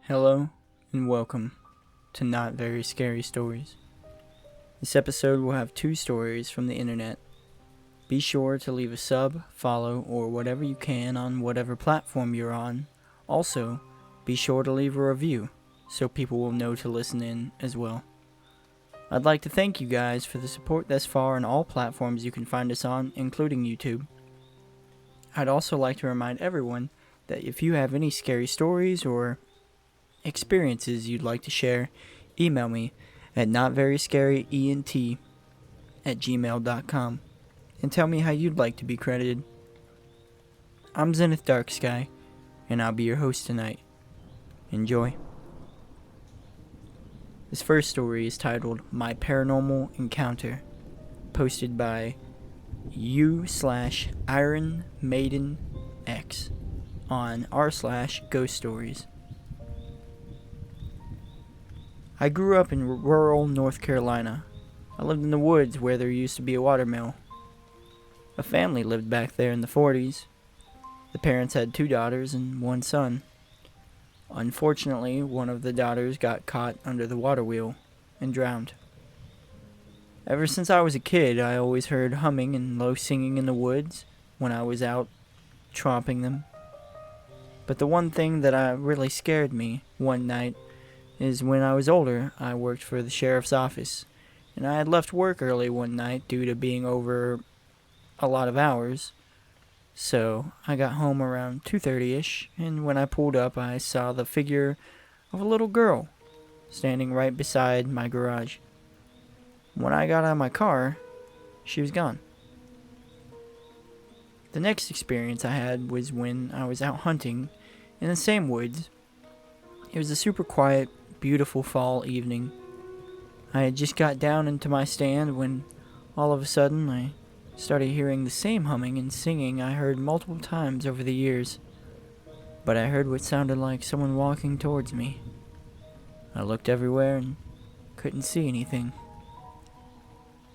Hello and welcome to Not Very Scary Stories. This episode will have two stories from the internet. Be sure to leave a sub, follow, or whatever you can on whatever platform you're on. Also, be sure to leave a review so people will know to listen in as well. I'd like to thank you guys for the support thus far on all platforms you can find us on, including YouTube. I'd also like to remind everyone that if you have any scary stories or experiences you'd like to share, email me at notveryscaryent@gmail.com and tell me how you'd like to be credited. I'm Zenith Darksky, and I'll be your host tonight. Enjoy. This first story is titled My Paranormal Encounter, posted by u/Iron Maiden X on r/Ghost Stories. I grew up in rural North Carolina. I lived in the woods where there used to be a watermill. A family lived back there in the 40s. The parents had 2 daughters and 1 son. Unfortunately, one of the daughters got caught under the water wheel and drowned. Ever since I was a kid, I always heard humming and low singing in the woods when I was out tromping them. But the one thing that really scared me one night is when I was older, I worked for the sheriff's office, and I had left work early one night due to being over a lot of hours. So I got home around 2:30ish, and when I pulled up, I saw the figure of a little girl standing right beside my garage. When I got out of my car, she was gone. The next experience I had was when I was out hunting in the same woods. It was a super quiet, beautiful fall evening. I had just got down into my stand when all of a sudden I started hearing the same humming and singing I heard multiple times over the years. But I heard what sounded like someone walking towards me. I looked everywhere and couldn't see anything.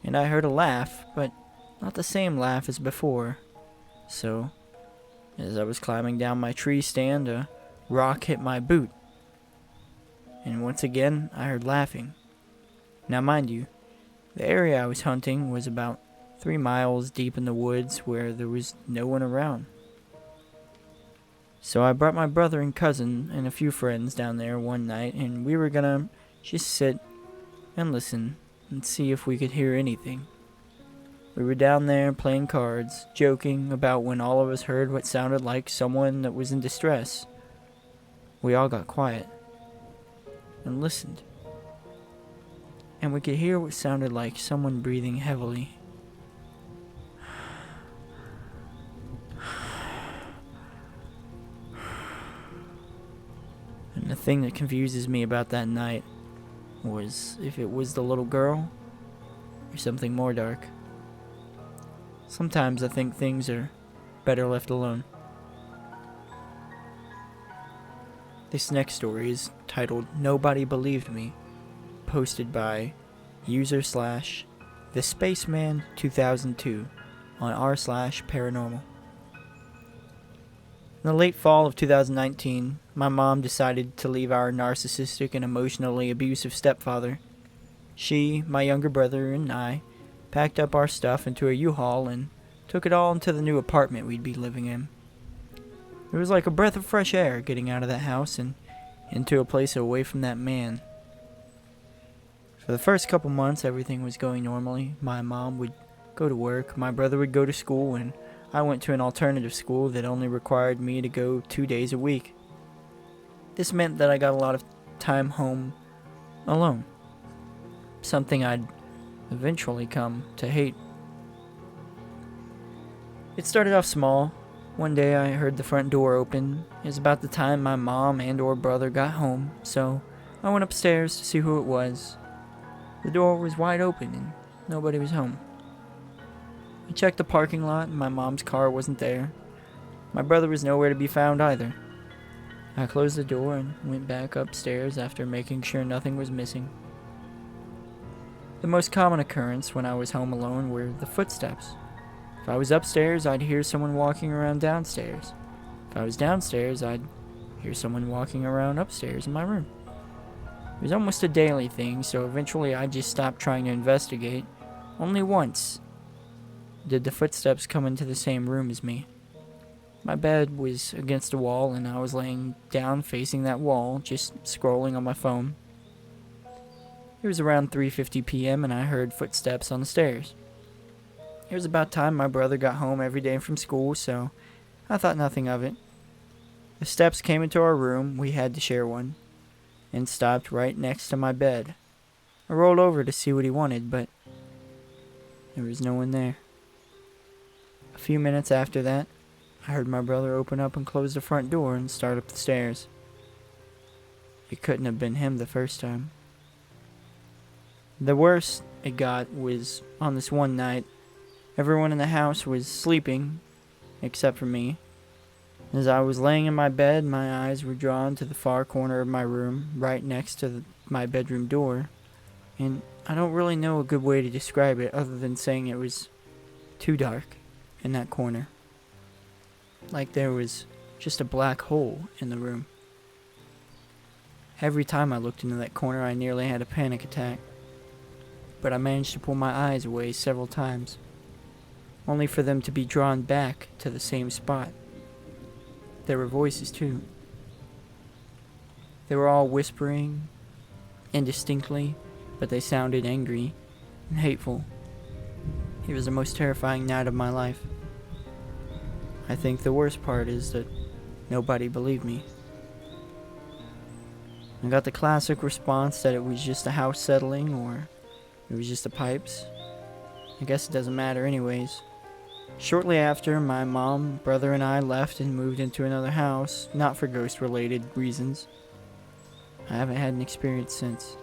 And I heard a laugh, but not the same laugh as before. So, as I was climbing down my tree stand, a rock hit my boot. And once again, I heard laughing. Now mind you, the area I was hunting was about 3 miles deep in the woods where there was no one around. So I brought my brother and cousin and a few friends down there one night, and we were gonna just sit and listen and see if we could hear anything. We were down there playing cards, joking about when all of us heard what sounded like someone that was in distress. We all got quiet and listened, and we could hear what sounded like someone breathing heavily. And the thing that confuses me about that night was if it was the little girl or something more dark. Sometimes I think things are better left alone. This next story is titled Nobody Believed Me, posted by user/The Spaceman 2002 on r/paranormal. In the late fall of 2019, my mom decided to leave our narcissistic and emotionally abusive stepfather. She, my younger brother, and I packed up our stuff into a U-Haul and took it all into the new apartment we'd be living in. It was like a breath of fresh air getting out of that house and into a place away from that man. For the first couple months, everything was going normally. My mom would go to work, my brother would go to school, and I went to an alternative school that only required me to go 2 days a week. This meant that I got a lot of time home alone, something I'd eventually come to hate. It started off small. One day I heard the front door open. It was about the time my mom and or brother got home, so I went upstairs to see who it was. The door was wide open and nobody was home. I checked the parking lot and my mom's car wasn't there. My brother was nowhere to be found either. I closed the door and went back upstairs after making sure nothing was missing. The most common occurrence when I was home alone were the footsteps. If I was upstairs, I'd hear someone walking around downstairs. If I was downstairs, I'd hear someone walking around upstairs in my room. It was almost a daily thing, so eventually I just stopped trying to investigate. Only once did the footsteps come into the same room as me. My bed was against a wall, and I was laying down facing that wall, just scrolling on my phone. It was around 3:50 p.m. and I heard footsteps on the stairs. It was about time my brother got home every day from school, so I thought nothing of it. The steps came into our room, we had to share one, and stopped right next to my bed. I rolled over to see what he wanted, but there was no one there. A few minutes after that, I heard my brother open up and close the front door and start up the stairs. It couldn't have been him the first time. The worst it got was on this one night. Everyone in the house was sleeping, except for me. As I was laying in my bed, my eyes were drawn to the far corner of my room, right next to my bedroom door. And I don't really know a good way to describe it other than saying it was too dark in that corner. Like there was just a black hole in the room. Every time I looked into that corner, I nearly had a panic attack. But I managed to pull my eyes away several times, only for them to be drawn back to the same spot. There were voices too. They were all whispering indistinctly, but they sounded angry and hateful. It was the most terrifying night of my life. I think the worst part is that nobody believed me. I got the classic response that it was just the house settling or it was just the pipes. I guess it doesn't matter anyways. Shortly after, my mom, brother, and I left and moved into another house, not for ghost-related reasons. I haven't had an experience since.